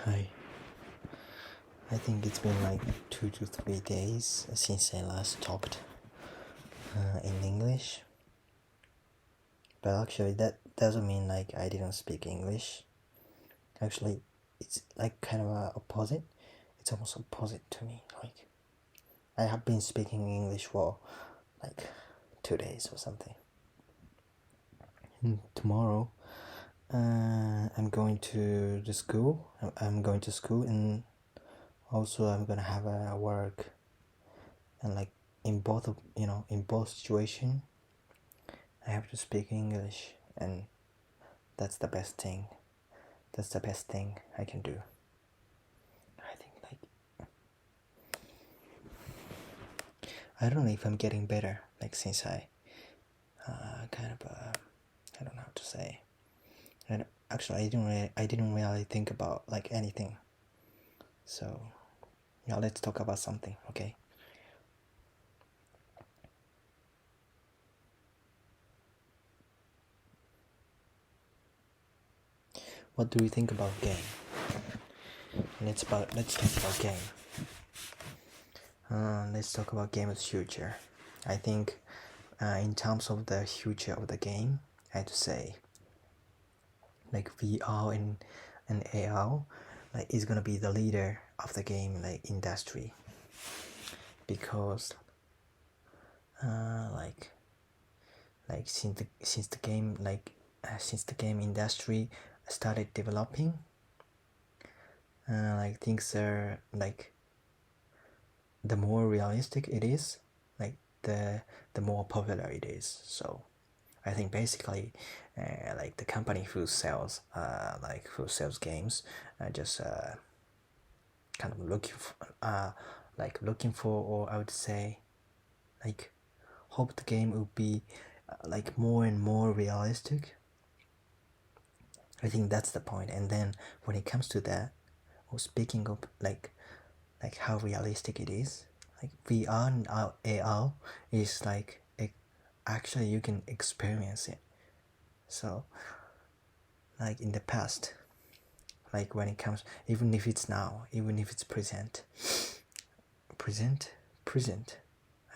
Hi. I think it's been like 2 to 3 days since I last talked in English. But actually, that doesn't mean like I didn't speak English. Actually, it's like kind of a opposite. It's almost opposite to me. Like, I have been speaking English for like 2 days or something. And tomorrow, I'm going to the school. I'm going to school, and also I'm gonna have a work. And like in both situation, I have to speak English, and that's the best thing. That's the best thing I can do. I think I don't know if I'm getting better. Like since I I don't know how to say. And actually, I didn't really think about like anything. So yeah, let's talk about something, okay? What do we think about game? Let's talk about game. Let's talk about game's future. I think in terms of the future of the game, I have to say like VR and AR like is gonna be the leader of the game like industry, because since the game industry started developing, like things are like the more realistic it is, like the more popular it is. So I think basically, like the company who sells games, just kind of looking for, or I would say, like hope the game would be like more and more realistic. I think that's the point. And then when it comes to that, or speaking of like how realistic it is, like VR and AR is like actually you can experience it. So like in the past, like when it comes, even if it's now, even if it's present,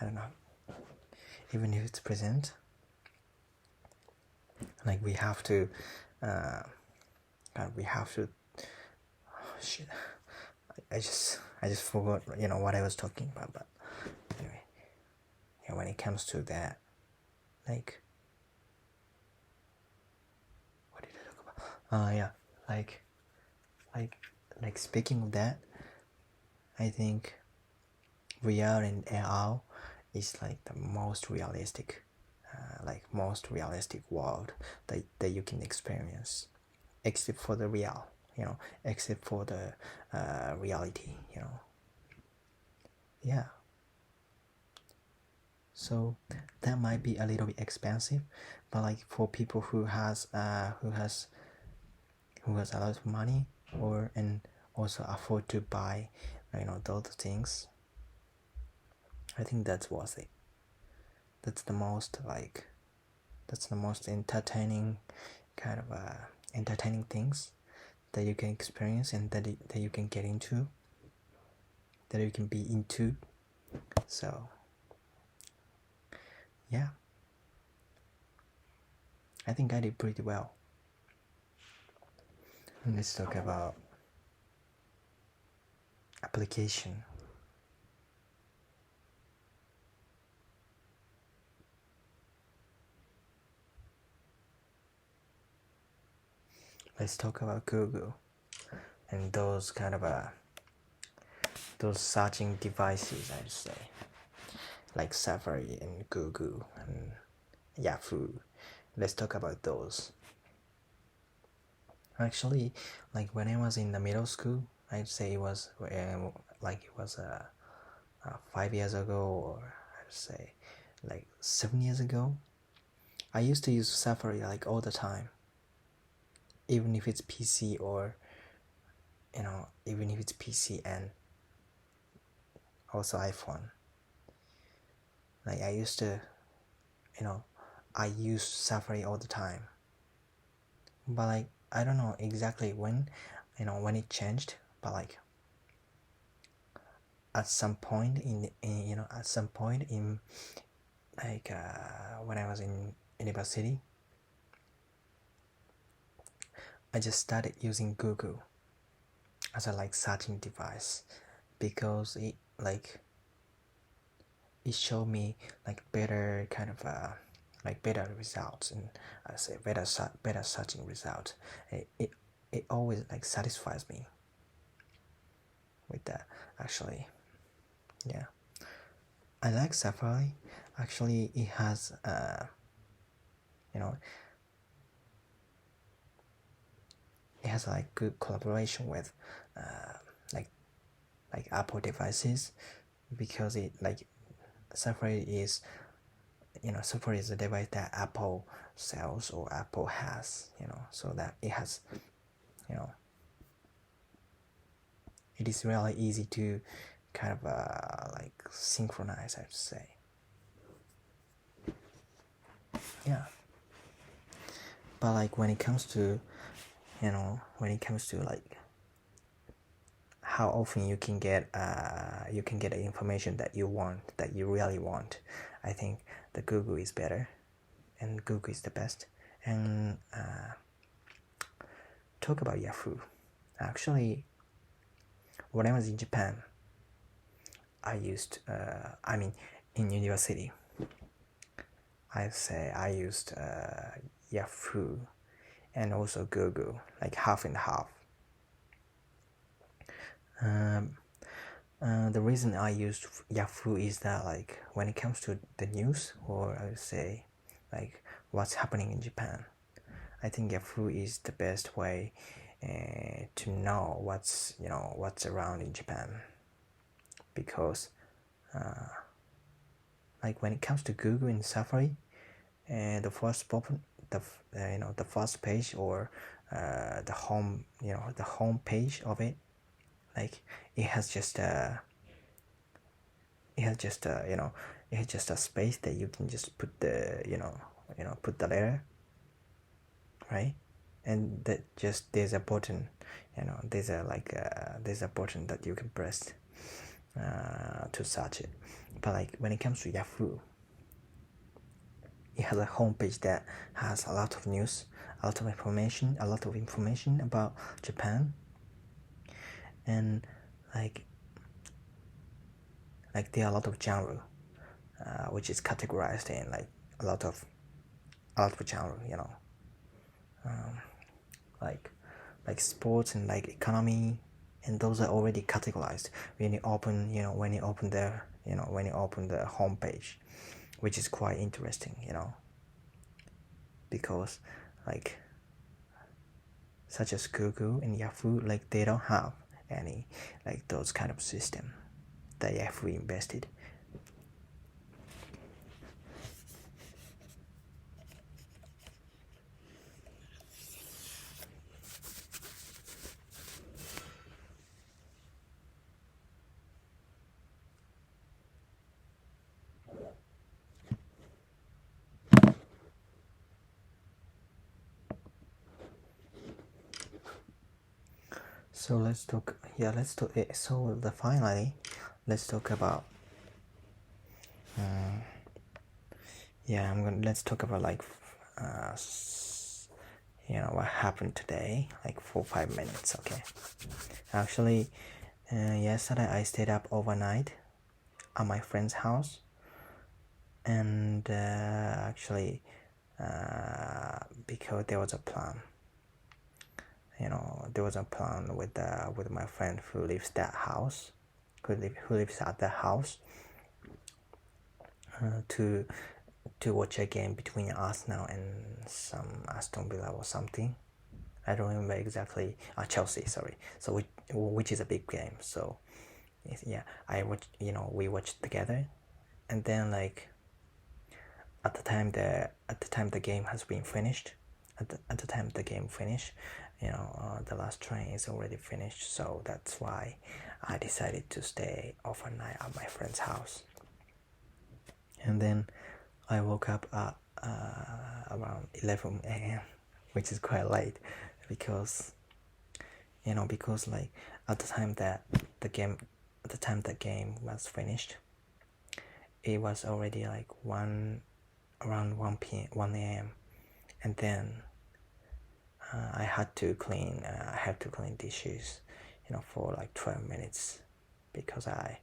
I don't know, even if it's present, like we have to oh, shit, I just forgot what I was talking about. But anyway, yeah, when it comes to that, like what did I talk about? Yeah, like speaking of that, I think VR and AR is like the most realistic world that you can experience, except for the real, except for the reality, yeah. So that might be a little bit expensive, but like for people who has a lot of money, and also afford to buy those things, I think that's worth it. That's the most entertaining kind of entertaining things that you can experience, and that you can get into, that you can be into. So yeah, I think I did pretty well. And let's talk about application. Let's talk about Google and those kind of those searching devices, I'd say, like Safari and Google and Yahoo. Let's talk about those. Actually, like when I was in the middle school, I'd say it was 5 years ago, or I'd say like 7 years ago. I used to use Safari like all the time, even if it's PC, or even if it's PC and also iPhone. Like I used to, I used Safari all the time. But like I don't know exactly when it changed. but like at some point in like when I was in university, I just started using Google as a like searching device because it showed me like better kind of like better results, and I say better searching results. It always like satisfies me with that actually. Yeah, I like Safari. Actually, it has you know it has like good collaboration with like Apple devices, because it like Safari is Safari is a device that Apple sells or Apple has, so that it has, you know it is really easy to kind of like synchronize, I would say. Yeah, but like when it comes to like how often you can get the information that you really want, I think the Google is better, and Google is the best. And talk about Yahoo. Actually, when I was in Japan, in university, I used Yahoo and also Google, like half and half. The reason I used Yahoo is that like when it comes to the news, or I would say like what's happening in Japan, I think Yahoo is the best way to know what's around in Japan, because like when it comes to Google and Safari, the first the first page, or the home page of it, like it has just a space that you can just put the put the letter, right? And that just there's a button, there's a button that you can press to search it. But like when it comes to Yahoo, it has a homepage that has a lot of news, a lot of information about Japan, and like there are a lot of genre, which is categorized in like a lot of genre, like sports and like economy, and those are already categorized when you open the homepage, which is quite interesting, because like such as Google and Yahoo, like they don't have any like those kind of system that Yahoo invested. So let's talk. Yeah, let's talk. So finally, let's talk about. Let's talk about like, what happened today, like for 5 minutes. Okay. Actually, yesterday I stayed up overnight at my friend's house, and actually, because there was a plan. There was a plan with my friend who lives at that house, to watch a game between Arsenal and some Aston Villa or something. I don't remember exactly. Chelsea, sorry. So which is a big game. So yeah, we watched together, and then like at the time the game has been finished. At the time the game finished, the last train is already finished. So that's why I decided to stay overnight at my friend's house. And then I woke up at around 11 a.m., which is quite late, because because like at the time that the game was finished, it was already like around 1 a.m. and then I had to clean dishes, for like 12 minutes because I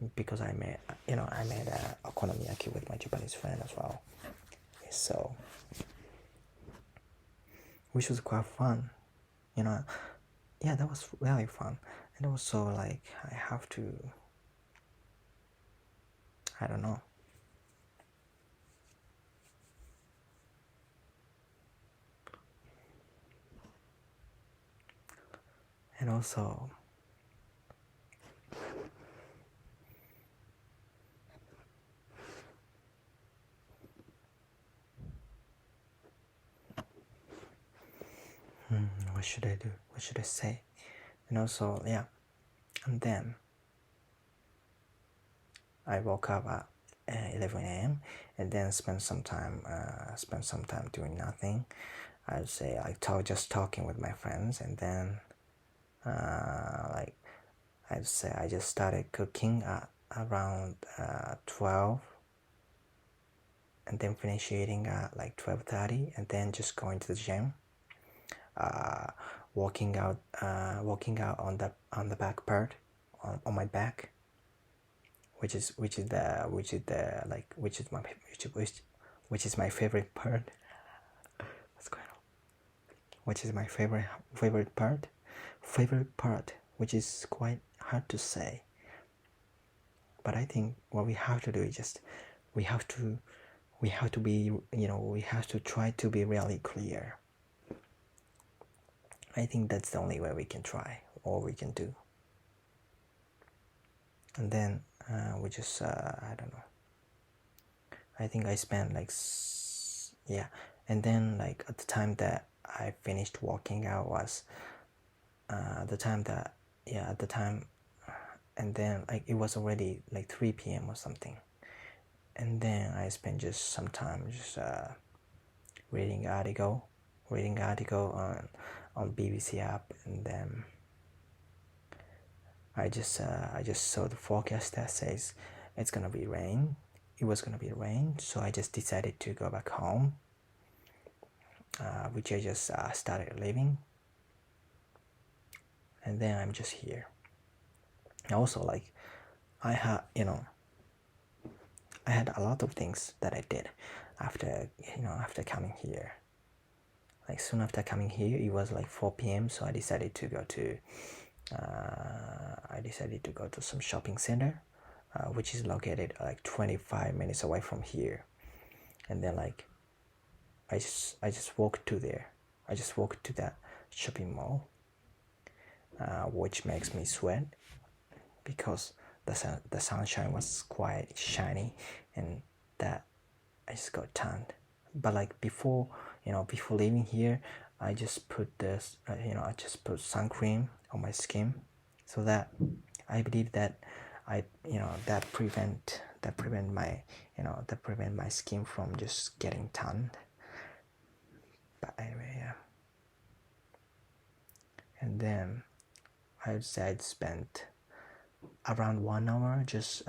made a okonomiyaki with my Japanese friend as well. So which was quite fun, yeah, that was really fun. And also like I have to, I don't know, and also what should I do? What should I say? And also, yeah, and then I woke up at 11 a.m. and then spent some time doing nothing. I'd say like just talking with my friends, and then like I'd say I just started cooking at around 12, and then finish eating at like 12:30, and then just going to the gym, walking out on the back part, on my back, which is my favorite part. What's going on? Which is my favorite part, which is quite hard to say. But I think what we have to do is just we have to be, we have to try to be really clear. I think that's the only way we can try or we can do. And then we just I don't know. I think I spent like yeah, and then like at the time that I finished walking out was at the time, and then like it was already like 3 p.m. or something, and then I spent just some time just reading article on BBC app, and then I just saw the forecast that says it's gonna be rain. It was gonna be rain, so I just decided to go back home, which I just started living, and then I'm just here. Also, like I had a lot of things that I did after coming here. Like soon after coming here, it was like 4 p.m. So I decided to go to some shopping center, which is located like 25 minutes away from here. And then like I just walked to there. I just walked to that shopping mall, which makes me sweat because the sunshine was quite shiny, and that I just got tanned. But like before leaving here, I just put sun cream on my skin, so that I believe that that prevent my skin from just getting tanned. But anyway, yeah. And then I'd say I'd spent around 1 hour just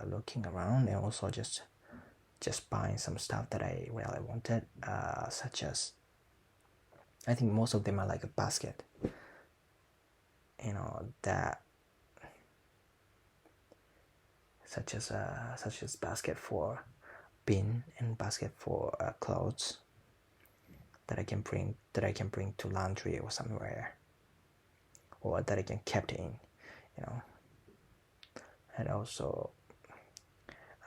looking around, and also just buying some stuff that I really wanted, such as, I think most of them are like a basket, that such as basket for bin and basket for clothes that I can bring to laundry or somewhere, or that I can keep in, and also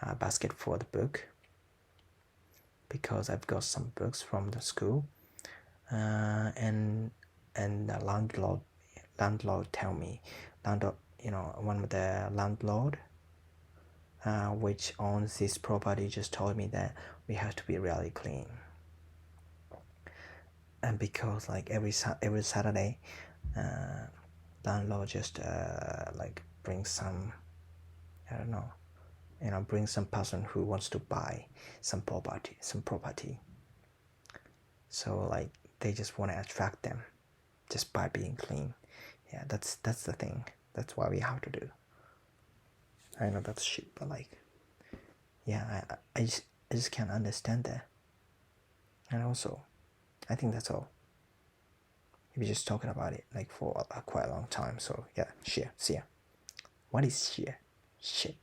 a basket for the book, because I've got some books from the school, and the landlord tell me, one of the landlord, which owns this property, just told me that we have to be really clean, and because like every Saturday, landlord just like brings some, I don't know, bring some person who wants to buy some property. So like they just want to attract them just by being clean. Yeah, that's the thing. That's what we have to do. I know that's shit, but like, yeah, I just can't understand that. And also, I think that's all. We're just talking about it like for quite a long time. So yeah, shit. See ya. What is shit? Shit.